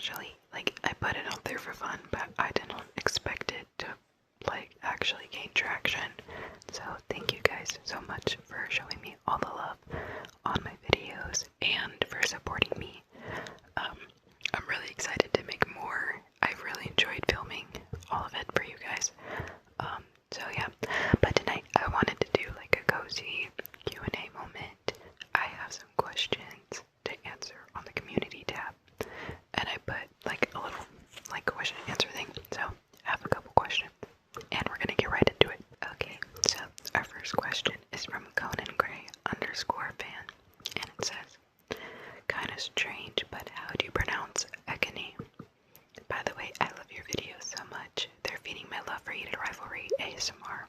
actually, like, I put it out there for fun, but I didn't expect it to, like, actually gain traction. So thank you guys so much for showing me all the love on my videos and for supporting me. I'm really excited to make more. I've really enjoyed filming all of it for you guys. So yeah, but tonight I wanted to do like a cozy Q&A moment. I have some questions to answer on the community tab, and I put like a little like question and answer thing. So I have a couple questions, and we're gonna get right into it. Okay, so our first question is from Conan_Gray_fan, and it says, "Kinda strange, but how do you pronounce Ekani?" By the way, I love your videos so much. They're feeding my love for Eat a Rivalry ASMR.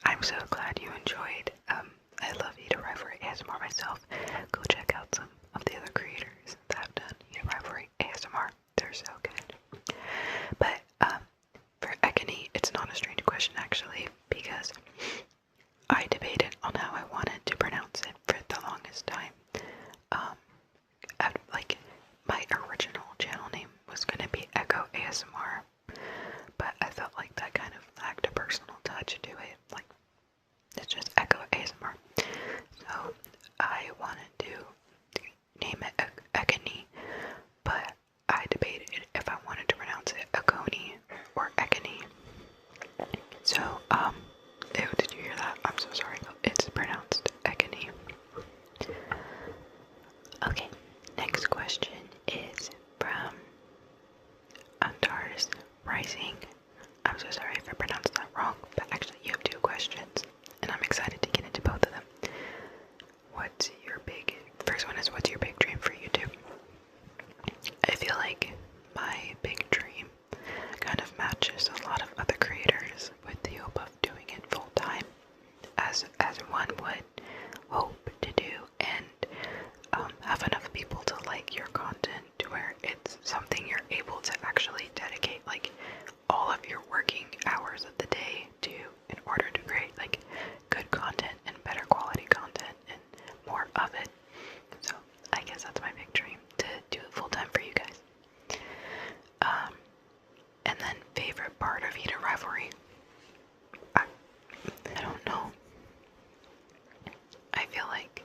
I'm so glad you enjoyed. I love Eat a Rivalry ASMR myself. Go check out some of the other creators that have done Eat a Rivalry ASMR. They're so good. But for Ekani, it's not a strange question actually, because I debated on how I wanted to pronounce it for the longest time. Like, my original channel name was gonna be Echo ASMR, but I felt like that kind of lacked a personal touch to it. Like, it's just Echo ASMR. So I wanted to name it Ekani, but I debated if I wanted to pronounce it Ekoni or Ekani. So, ew, did you hear that? I'm so sorry. It's pronounced Ekani. Okay, next question is from Antares Rising. I'm so sorry if I pronounced that wrong, but actually you have two questions, and I'm excited to get into both of them. First one is, what's your big dream for YouTube? I feel like my big dream kind of matches a lot of other creators with the hope of doing it full time, as one would hope to do, and have enough people to like your content to where it's something you're able to actually dedicate like all of your working hours of the day to, in order to create like good content and better quality content and more of it. So I guess that's my big dream, to do it full time for you guys. And then favorite part of Eat a Rivalry? I don't know. I feel like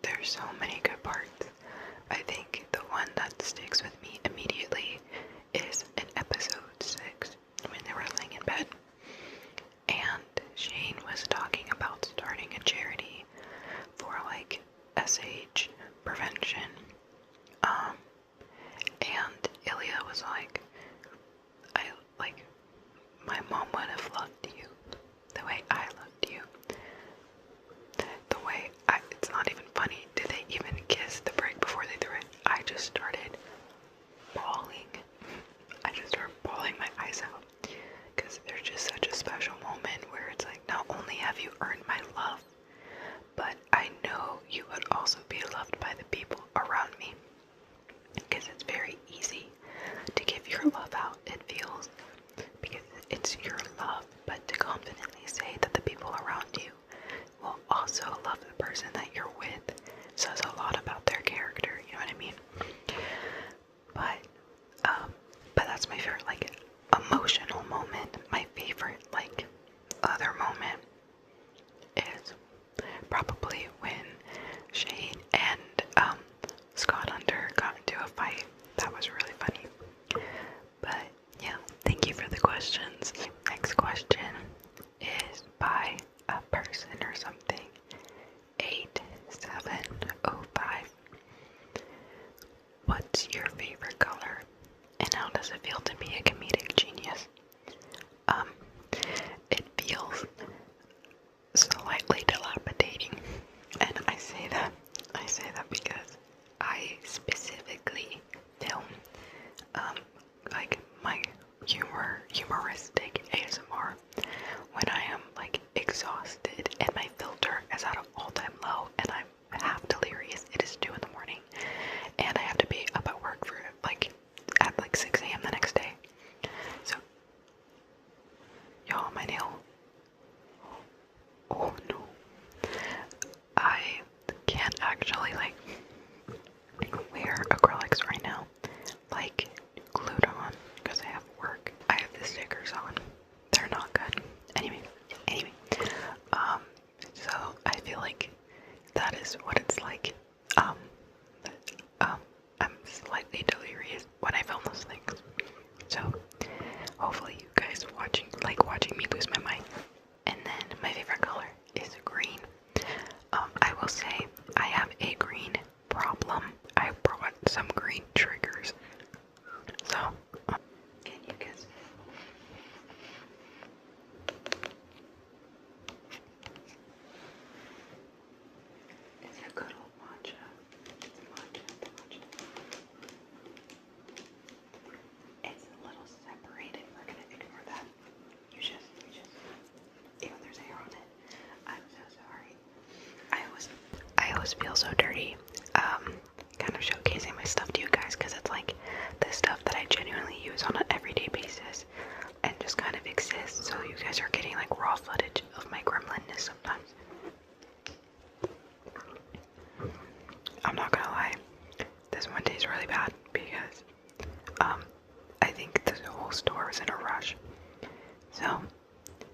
there's so many good parts. I think the one that sticks with me immediately is in episode 6, when they were laying in bed, and Shane was talking about starting a charity for like SH prevention. And Ilya was like, my mom would have loved you the way I loved you. It's not even funny. Did they even kiss the break before they threw it? I just started bawling. I just started bawling my eyes out, because there's just such a special moment where it's like, not only have you earned my love, but I know you would also be loved by the people around me, because it's very easy to give your love out, it feels, because it's your love, but to confidently say that the people around you will also love the person that you're with says a lot about their character, you know what I mean? But that's my favorite, like, emotional moment. My favorite, like, other moment is probably when Shane and Scott Hunter got into a fight. That was really funny. But yeah, thank you for the questions. Next question is by a person or something. 8705. What's your favorite color, and how does it feel to be a comedic genius? It feels slightly dilapidating, and I say that because I specifically film like my humoristic ASMR when I am like exhausted and my filter is at an all-time low and I'm half delirious. It is 2 in the morning and I have to be up at work for at 6 a.m. the next day. So y'all, my nail. Oh no. I can't actually wear acrylics slightly delirious when I film those things. So hopefully you guys like watching me lose my mind. And then my favorite color is green. I will say I have a green problem. I brought some green triggers. So can you guess? It's a good old matcha. It's matcha. It's a little separated. We're gonna ignore that. You just, ew, there's hair on it. I'm so sorry. I always feel so dirty, kind of showcasing my stuff to you guys, because it's like the stuff that I genuinely use on an everyday basis and just kind of exists, so you guys are getting like raw footage of my gremlinness sometimes. I'm not gonna lie, this one tastes really bad because I think the whole store was in a rush, so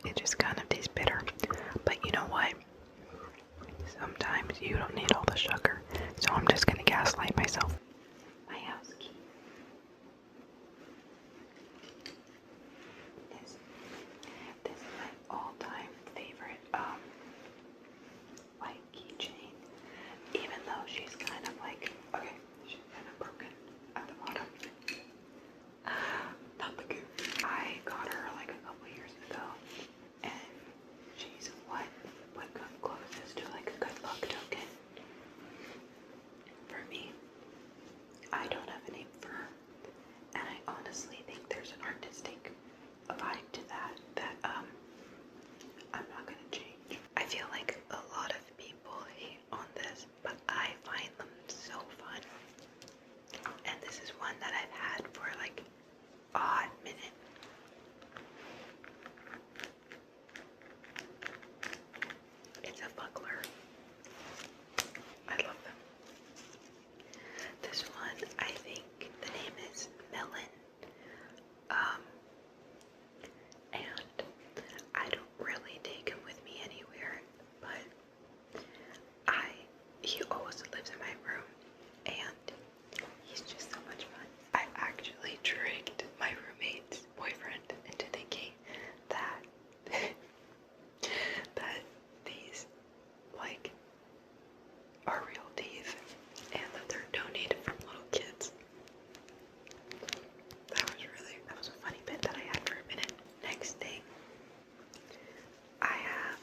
it just kind of tastes bitter. But you know what? Sometimes you don't need all the sugar, so I'm just gonna gaslight myself. My house key. This is my all-time favorite white keychain. Even though she's kind of like, okay, she's kind of broken at the bottom. Not the good. I got her like a couple years ago, and she's what would come closest to like a good luck token for me. I don't have a name for her, and I honestly think there's an artistic vibe to that I'm not gonna change. I feel like a lot of people hate on this, but I find them so fun. And this is one that I've had for like a hot minute. It's a buckler. I love them. This one, I think the name is Melon. And I don't really take him with me anywhere, but he always lives in my room, and he's just so much fun. I actually tricked my roommate's boyfriend into thinking that that these like are real teeth and that they're donated from little kids. That was a funny bit that I had for a minute. Next thing, I have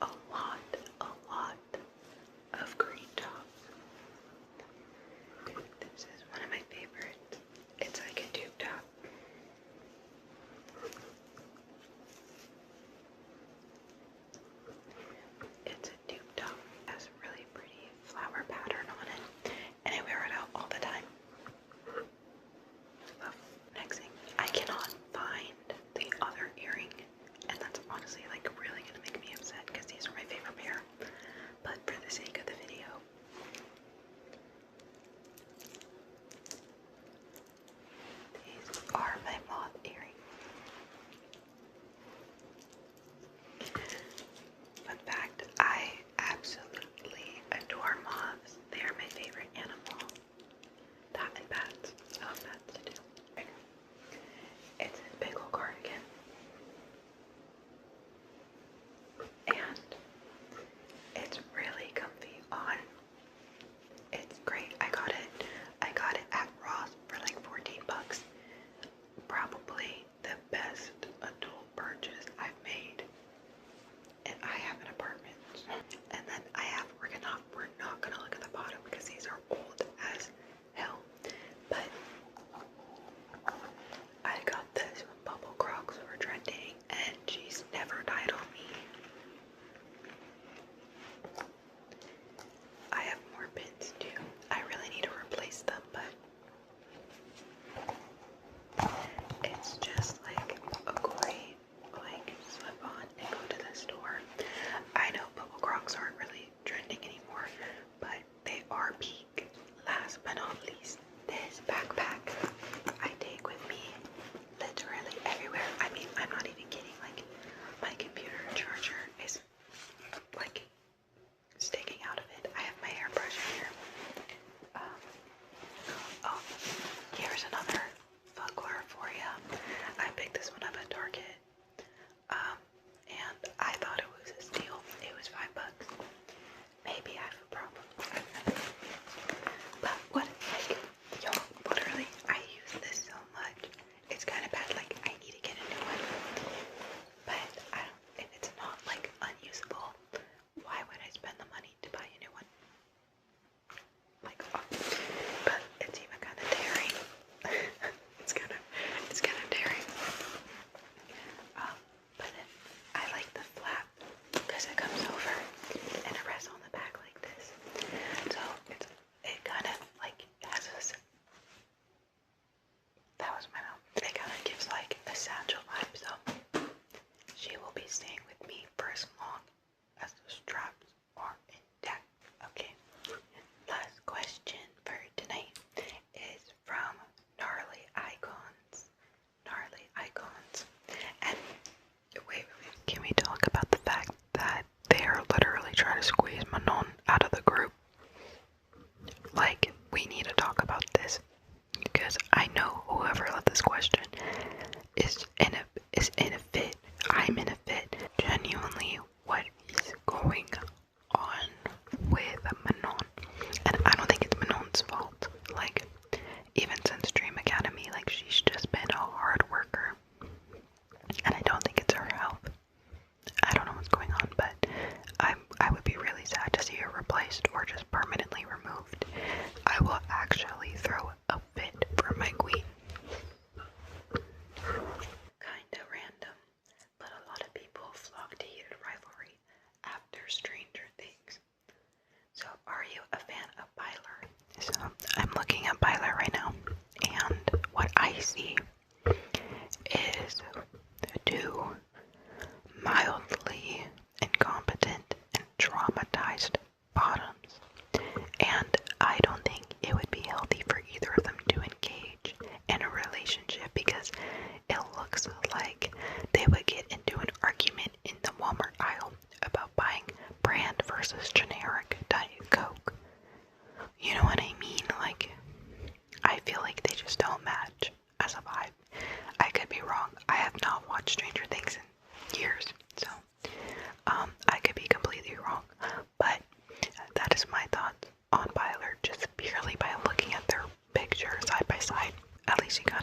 a lot of green tops. This is one of my favorites. It's like a tube top. It's a tube top. It has a really pretty flower pattern on it, and I wear it out all the time. Next thing, I cannot find the other earring, and that's honestly like really gonna make me upset because these are my favorite pair. But for the sake of the video, these are my moth earrings. Fun fact, I absolutely adore moths. They are my favorite animal. That and bats. I love bats too. It's a big old cardigan. And it's really comfy on. It's great. I got it at Ross for like 14 bucks. Probably the best adult purchase I've made. And I have an apartment. And then we're not gonna look at the bottom because these are old as hell. But I got this when Bubble Crocs were trending, and she's never died on me. I have more pins too. I really need to replace them, but it's just like a great slip on and go to the store. I know Bubble Crocs aren't really trending anymore, but they are peak. Last but not least, this backpack I take with me literally everywhere. I mean, I'm not even kidding. Like, my computer charger is like sticking out of it. I have my hairbrush here. even since Dream Academy, like she's just been a hard worker. And I don't think it's her health. I don't know what's going on, but I would be really sad to see her replaced or just permanently removed. I will actually throw a fit for my queen. Kinda random, but a lot of people flock to Heated Rivalry after Stranger Things. So are you a fan of Byler? So I'm looking at Byler right now, and what I see is two mildly incompetent and traumatized bottoms. And I don't think it would be healthy for either of them to engage in a relationship, because it looks like they would get into an argument in the Walmart aisle about buying brand versus generic Diet Coke. You know what I mean? Like, I feel like they just don't match as a vibe. I could be wrong. I have not watched Stranger Things in years, so I could be completely wrong. But that is my thoughts on Byler, just purely by looking at their picture side by side. At least you got